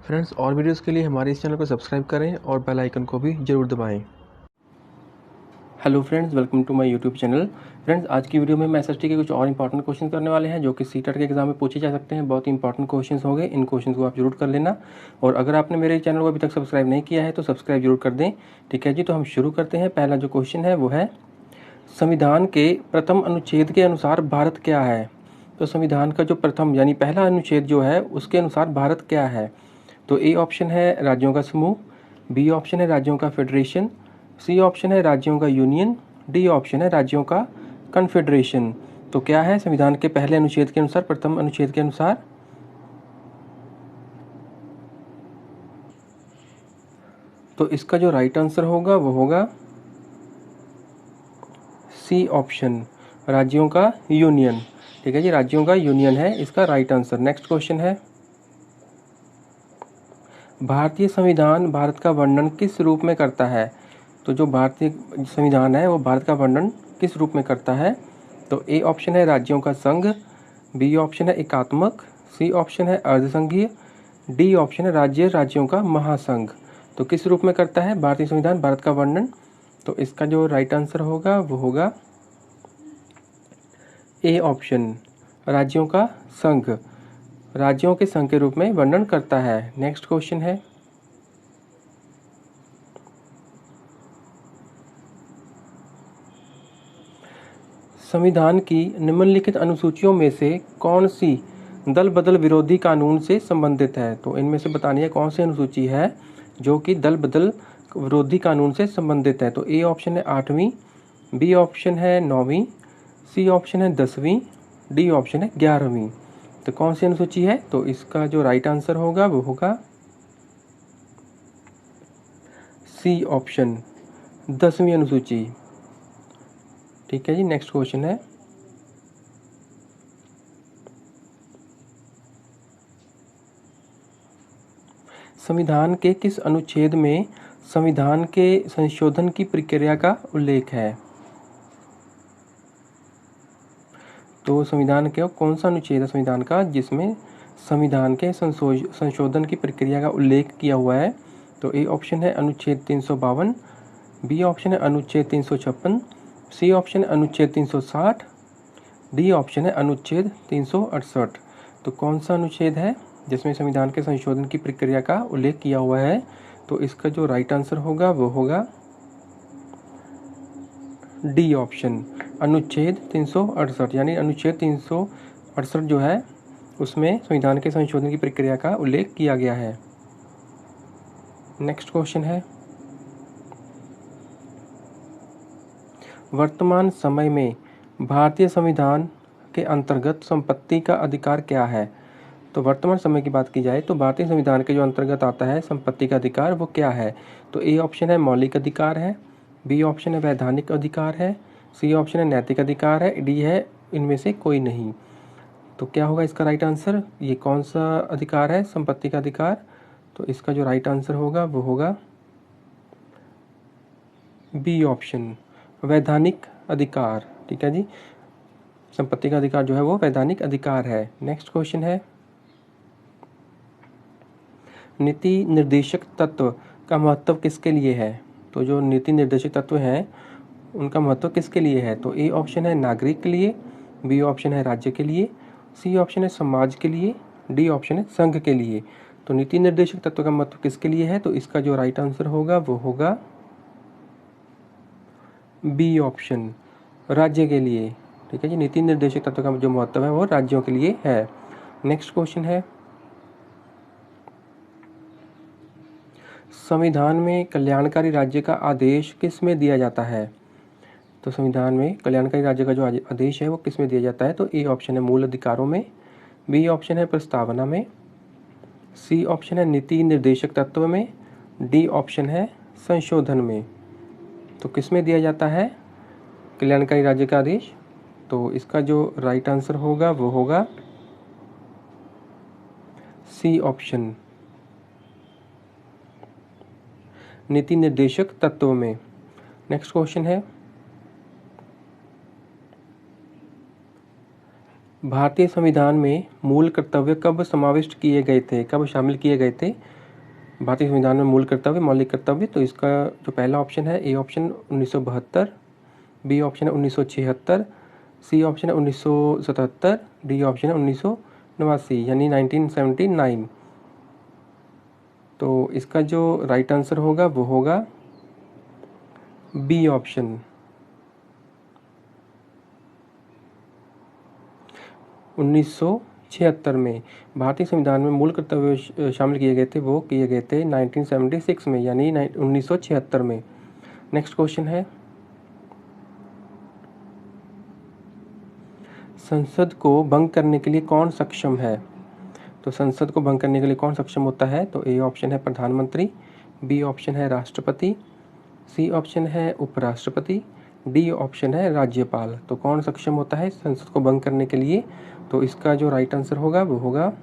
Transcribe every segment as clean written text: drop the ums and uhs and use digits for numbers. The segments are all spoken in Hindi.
फ्रेंड्स, और वीडियोस के लिए हमारे इस चैनल को सब्सक्राइब करें और बेल आइकन को भी ज़रूर दबाएं। Hello friends, welcome to my YouTube channel. Friends, आज की वीडियो में हम एसएसटी के कुछ और इंपॉर्टेंट क्वेश्चन करने वाले हैं जो कि सीटेट के एग्जाम में पूछे जा सकते हैं। बहुत ही इंपॉर्टेंट क्वेश्चन होंगे, इन क्वेश्चन को आप जरूर कर लेना। और अगर आपने मेरे चैनल को अभी तक सब्सक्राइब नहीं किया है तो सब्सक्राइब जरूर कर दें। ठीक है जी, तो हम शुरू करते हैं। पहला जो क्वेश्चन है वो है, संविधान के प्रथम अनुच्छेद के अनुसार भारत क्या है। तो संविधान का जो प्रथम यानी पहला अनुच्छेद जो है उसके अनुसार भारत क्या है। तो ए ऑप्शन है राज्यों का समूह, बी ऑप्शन है राज्यों का फेडरेशन, सी ऑप्शन है राज्यों का यूनियन, डी ऑप्शन है राज्यों का कन्फेडरेशन। तो क्या है संविधान के पहले अनुच्छेद के अनुसार, प्रथम अनुच्छेद के अनुसार? तो इसका जो राइट आंसर होगा वो होगा सी ऑप्शन, राज्यों का यूनियन। ठीक है जी, राज्यों का यूनियन है इसका राइट आंसर। नेक्स्ट क्वेश्चन है, भारतीय संविधान भारत का वर्णन किस रूप में करता है। तो जो भारतीय संविधान है वो भारत का वर्णन किस रूप में करता है। तो ए ऑप्शन है राज्यों का संघ, बी ऑप्शन है एकात्मक, सी ऑप्शन है अर्धसंघीय, डी ऑप्शन है राज्यों का महासंघ। तो किस रूप में करता है भारतीय संविधान भारत का वर्णन। तो इसका जो राइट आंसर होगा वो होगा ए ऑप्शन, राज्यों का संघ, राज्यों के संघ के रूप में वर्णन करता है। नेक्स्ट क्वेश्चन है, संविधान की निम्नलिखित अनुसूचियों में से कौन सी दल बदल विरोधी कानून से संबंधित है। तो इनमें से बतानी है कौन सी अनुसूची है जो कि दल बदल विरोधी कानून से संबंधित है। तो ए ऑप्शन है 8वीं, बी ऑप्शन है 9वीं, सी ऑप्शन है 10वीं, डी ऑप्शन है 11वीं। तो कौन सी अनुसूची है। तो इसका जो राइट आंसर होगा वो होगा सी ऑप्शन, 10वीं अनुसूची। ठीक है जी, नेक्स्ट क्वेश्चन है, संविधान के किस अनुच्छेद में संविधान के संशोधन की प्रक्रिया का उल्लेख है। तो संविधान के कौन सा अनुच्छेद है संविधान का जिसमें संविधान के संशोधन की प्रक्रिया का उल्लेख किया हुआ है। तो ए ऑप्शन है अनुच्छेद 352, बी ऑप्शन है अनुच्छेद 356, सी ऑप्शन है अनुच्छेद 360, डी ऑप्शन है अनुच्छेद 368। तो कौन सा अनुच्छेद है जिसमें संविधान के संशोधन की प्रक्रिया का उल्लेख किया हुआ है। तो इसका जो राइट आंसर होगा वो होगा डी ऑप्शन, अनुच्छेद 368। यानी अनुच्छेद 368 जो है उसमें संविधान के संशोधन की प्रक्रिया का उल्लेख किया गया है। नेक्स्ट क्वेश्चन है, वर्तमान समय में भारतीय संविधान के अंतर्गत संपत्ति का अधिकार क्या है। तो वर्तमान समय की बात की जाए तो भारतीय संविधान के जो अंतर्गत आता है संपत्ति का अधिकार वो क्या है। तो ए ऑप्शन है मौलिक अधिकार है, बी ऑप्शन है वैधानिक अधिकार है, सी ऑप्शन है नैतिक अधिकार है, डी है इनमें से कोई नहीं। तो क्या होगा इसका राइट आंसर, ये कौन सा अधिकार है संपत्ति का अधिकार। तो इसका जो राइट आंसर होगा वो होगा बी ऑप्शन, वैधानिक अधिकार। ठीक है जी, संपत्ति का अधिकार जो है वो वैधानिक अधिकार है। नेक्स्ट क्वेश्चन है, नीति निर्देशक तत्व का महत्व किसके लिए है। तो जो नीति निर्देशक तत्व हैं उनका महत्व किसके लिए है। तो ए ऑप्शन है नागरिक के लिए, बी ऑप्शन है राज्य के लिए, सी ऑप्शन है समाज के लिए, डी ऑप्शन है संघ के लिए। तो नीति निर्देशक तत्व का महत्व किसके लिए है। तो इसका जो राइट आंसर होगा वो होगा बी ऑप्शन, राज्य के लिए। ठीक है जी, नीति निर्देशक तत्व का जो महत्व है वो राज्यों के लिए है। नेक्स्ट क्वेश्चन है, संविधान में कल्याणकारी राज्य का आदेश किस में दिया जाता है। तो संविधान में कल्याणकारी राज्य का जो आदेश है वो किस में दिया जाता है। तो ए ऑप्शन है मूल अधिकारों में, बी ऑप्शन है प्रस्तावना में, सी ऑप्शन है नीति निर्देशक तत्व में, डी ऑप्शन है संशोधन में। तो किस में दिया जाता है कल्याणकारी राज्य का आदेश। तो इसका जो राइट आंसर होगा वो होगा सी ऑप्शन, नीति निर्देशक तत्व में। नेक्स्ट क्वेश्चन है, भारतीय संविधान में मूल कर्तव्य कब समाविष्ट किए गए थे, कब शामिल किए गए थे? भारतीय संविधान में मूल कर्तव्य, मौलिक कर्तव्य, तो इसका जो पहला ऑप्शन है, ए ऑप्शन 1972, बी ऑप्शन है 1976, सी ऑप्शन है 1977, डी ऑप्शन है 1989 यानी 1979। तो इसका जो राइट आंसर होगा वो होगा बी ऑप्शन 1976 में। भारतीय संविधान में मूल कर्तव्य शामिल किए गए थे, वो किए गए थे 1976 में यानी 1976 में। नेक्स्ट क्वेश्चन है, संसद को भंग करने के लिए कौन सक्षम है? तो संसद को भंग करने के लिए कौन सक्षम होता है? तो ए ऑप्शन है प्रधानमंत्री, बी ऑप्शन है राष्ट्रपति, सी ऑप्शन है उपराष्ट्रपति, डी ऑप्शन है राज्यपाल। तो कौन सक्षम होता है संसद को भंग करने के लिए? तो इसका जो राइट आंसर होगा वो होगा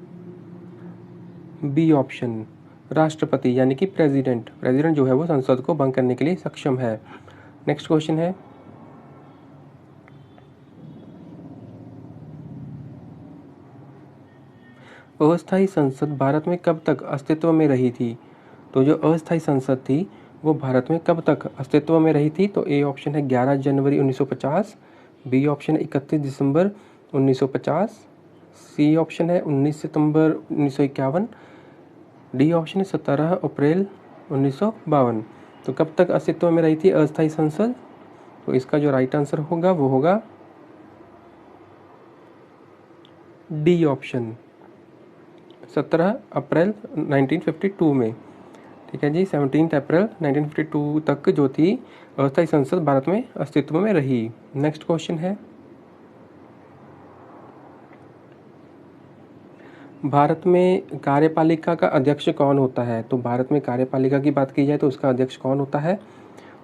बी ऑप्शन, राष्ट्रपति यानी कि प्रेसिडेंट जो है वो संसद को भंग करने के लिए सक्षम है। नेक्स्ट क्वेश्चन है, अस्थायी संसद भारत में कब तक अस्तित्व में रही थी? तो जो अस्थायी संसद थी वो भारत में कब तक अस्तित्व में रही थी? तो ए ऑप्शन है 11 जनवरी 1950, बी ऑप्शन है 31 दिसंबर 1950, सी ऑप्शन है 19 सितंबर 1951, डी ऑप्शन है 17 अप्रैल 1952। तो कब तक अस्तित्व में रही थी अस्थायी संसद? तो इसका जो राइट आंसर होगा वो होगा डी ऑप्शन, 17 अप्रैल 1952 में। ठीक है जी, 17 अप्रैल 1952 तक जो थी अस्थायी संसद भारत में अस्तित्व में रही। नेक्स्ट क्वेश्चन है, भारत में कार्यपालिका का अध्यक्ष कौन होता है? तो भारत में कार्यपालिका की बात की जाए तो उसका अध्यक्ष कौन होता है?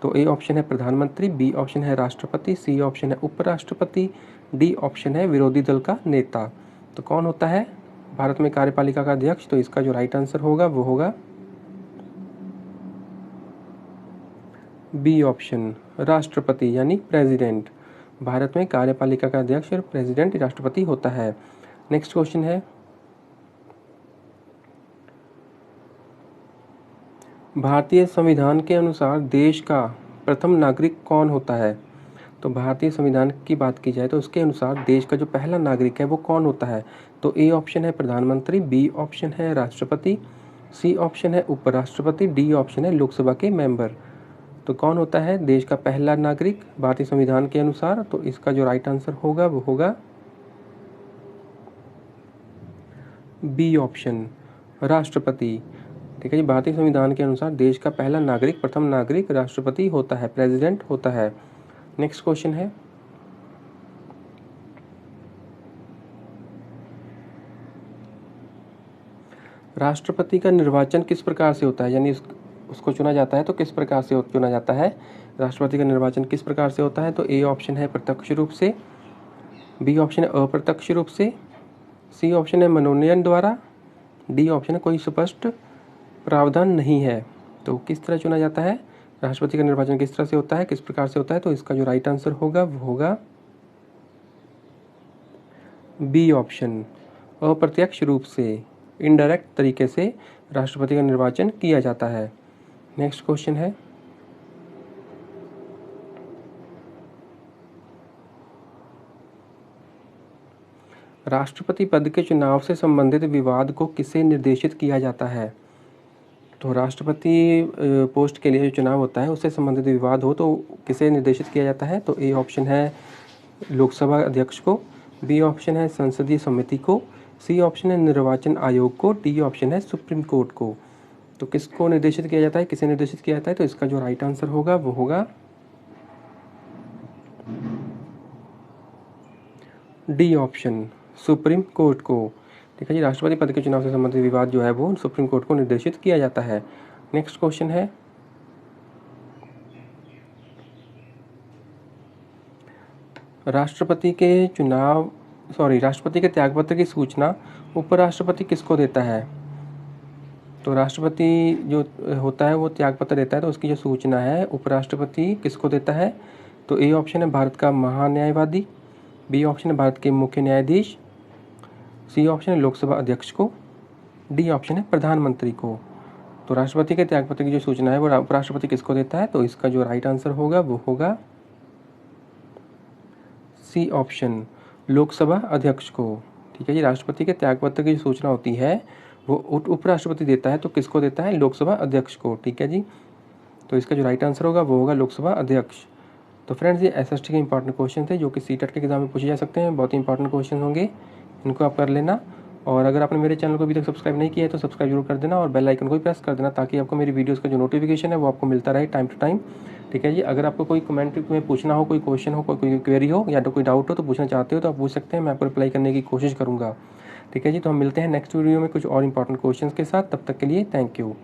तो ए ऑप्शन है प्रधानमंत्री, बी ऑप्शन है राष्ट्रपति, सी ऑप्शन है उपराष्ट्रपति, डी ऑप्शन है विरोधी दल का नेता। तो कौन होता है भारत में कार्यपालिका का अध्यक्ष? तो इसका जो राइट आंसर होगा वो होगा बी ऑप्शन, राष्ट्रपति यानी प्रेसिडेंट। भारत में कार्यपालिका का अध्यक्ष और प्रेसिडेंट राष्ट्रपति होता है। नेक्स्ट क्वेश्चन है, भारतीय संविधान के अनुसार देश का प्रथम नागरिक कौन होता है? तो भारतीय संविधान की बात की जाए तो उसके अनुसार देश का जो पहला नागरिक है वो कौन होता है? तो ए ऑप्शन है प्रधानमंत्री, बी ऑप्शन है राष्ट्रपति, सी ऑप्शन है उपराष्ट्रपति, डी ऑप्शन है लोकसभा के मेंबर। तो कौन होता है देश का पहला नागरिक भारतीय संविधान के अनुसार? तो इसका जो राइट आंसर होगा वो होगा बी ऑप्शन, राष्ट्रपति। ठीक है जी, भारतीय संविधान के अनुसार देश का पहला नागरिक, प्रथम नागरिक राष्ट्रपति होता है, प्रेसिडेंट होता है। नेक्स्ट क्वेश्चन है, राष्ट्रपति का निर्वाचन किस प्रकार से होता है, यानी उसको चुना जाता है तो किस प्रकार से चुना जाता है? राष्ट्रपति का निर्वाचन किस प्रकार से होता है? तो ए ऑप्शन है प्रत्यक्ष रूप से, बी ऑप्शन है अप्रत्यक्ष रूप से, सी ऑप्शन है मनोनयन द्वारा, डी ऑप्शन है कोई स्पष्ट प्रावधान नहीं है। तो किस तरह चुना जाता है राष्ट्रपति का निर्वाचन, किस तरह से होता है, किस प्रकार से होता है? तो इसका जो राइट आंसर होगा वो होगा बी ऑप्शन, अप्रत्यक्ष रूप से, इनडायरेक्ट तरीके से राष्ट्रपति का निर्वाचन किया जाता है। नेक्स्ट क्वेश्चन है, राष्ट्रपति पद के चुनाव से संबंधित विवाद को किसे निर्देशित किया जाता है? तो राष्ट्रपति पोस्ट के लिए जो चुनाव होता है उससे संबंधित विवाद हो तो किसे निर्देशित किया जाता है? तो ए ऑप्शन है लोकसभा अध्यक्ष को, बी ऑप्शन है संसदीय समिति को, सी ऑप्शन है निर्वाचन आयोग को, डी ऑप्शन है सुप्रीम कोर्ट को। तो किसको निर्देशित किया जाता है, किसे निर्देशित किया जाता है? तो इसका जो राइट आंसर होगा वो होगा डी ऑप्शन, सुप्रीम कोर्ट को। ठीक है जी, राष्ट्रपति पद के चुनाव से संबंधित विवाद जो है वो सुप्रीम कोर्ट को निर्देशित किया जाता है। नेक्स्ट क्वेश्चन है, राष्ट्रपति के त्यागपत्र की सूचना उपराष्ट्रपति किसको देता है? तो राष्ट्रपति जो होता है वो त्यागपत्र देता है तो उसकी जो सूचना है उपराष्ट्रपति किसको देता है? तो ए ऑप्शन है भारत का महान्यायवादी, बी ऑप्शन है भारत के मुख्य न्यायाधीश, सी ऑप्शन है लोकसभा अध्यक्ष को, डी ऑप्शन है प्रधानमंत्री को। तो राष्ट्रपति के त्यागपत्र की जो सूचना है वो उपराष्ट्रपति किसको देता है, तो इसका जो राइट आंसर होगा वो होगा सी ऑप्शन लोकसभा अध्यक्ष को। ठीक है जी, राष्ट्रपति के त्यागपत्र की जो सूचना होती है वो उपराष्ट्रपति देता है, तो किसको देता है, लोकसभा अध्यक्ष को। ठीक है जी, तो इसका जो राइट आंसर होगा वो होगा लोकसभा अध्यक्ष। तो फ्रेंड्स ये एसएसटी के इंपॉर्टेंट क्वेश्चन थे जो कि सीटेट के एग्जाम में पूछे जा सकते हैं। बहुत ही इंपॉर्टेंट क्वेश्चन होंगे, इनको आप कर लेना। और अगर आपने मेरे चैनल को अभी तक सब्सक्राइब नहीं किया है तो सब्सक्राइब जरूर कर देना और बेल आइकन को भी प्रेस कर देना, ताकि आपको मेरी वीडियोस का जो नोटिफिकेशन है वो आपको मिलता रहे टाइम टू टाइम। ठीक है जी, अगर आपको कोई कमेंट में पूछना हो, कोई क्वेश्चन हो, कोई क्वेरी हो या तो कोई डाउट हो तो पूछना चाहते हो तो आप पूछ सकते हैं, मैं आपको रिप्लाई करने की कोशिश करूँगा। ठीक है जी, तो हम मिलते हैं नेक्स्ट वीडियो में कुछ और इंपॉर्टेंट क्वेश्चन के साथ। तब तक के लिए थैंक यू।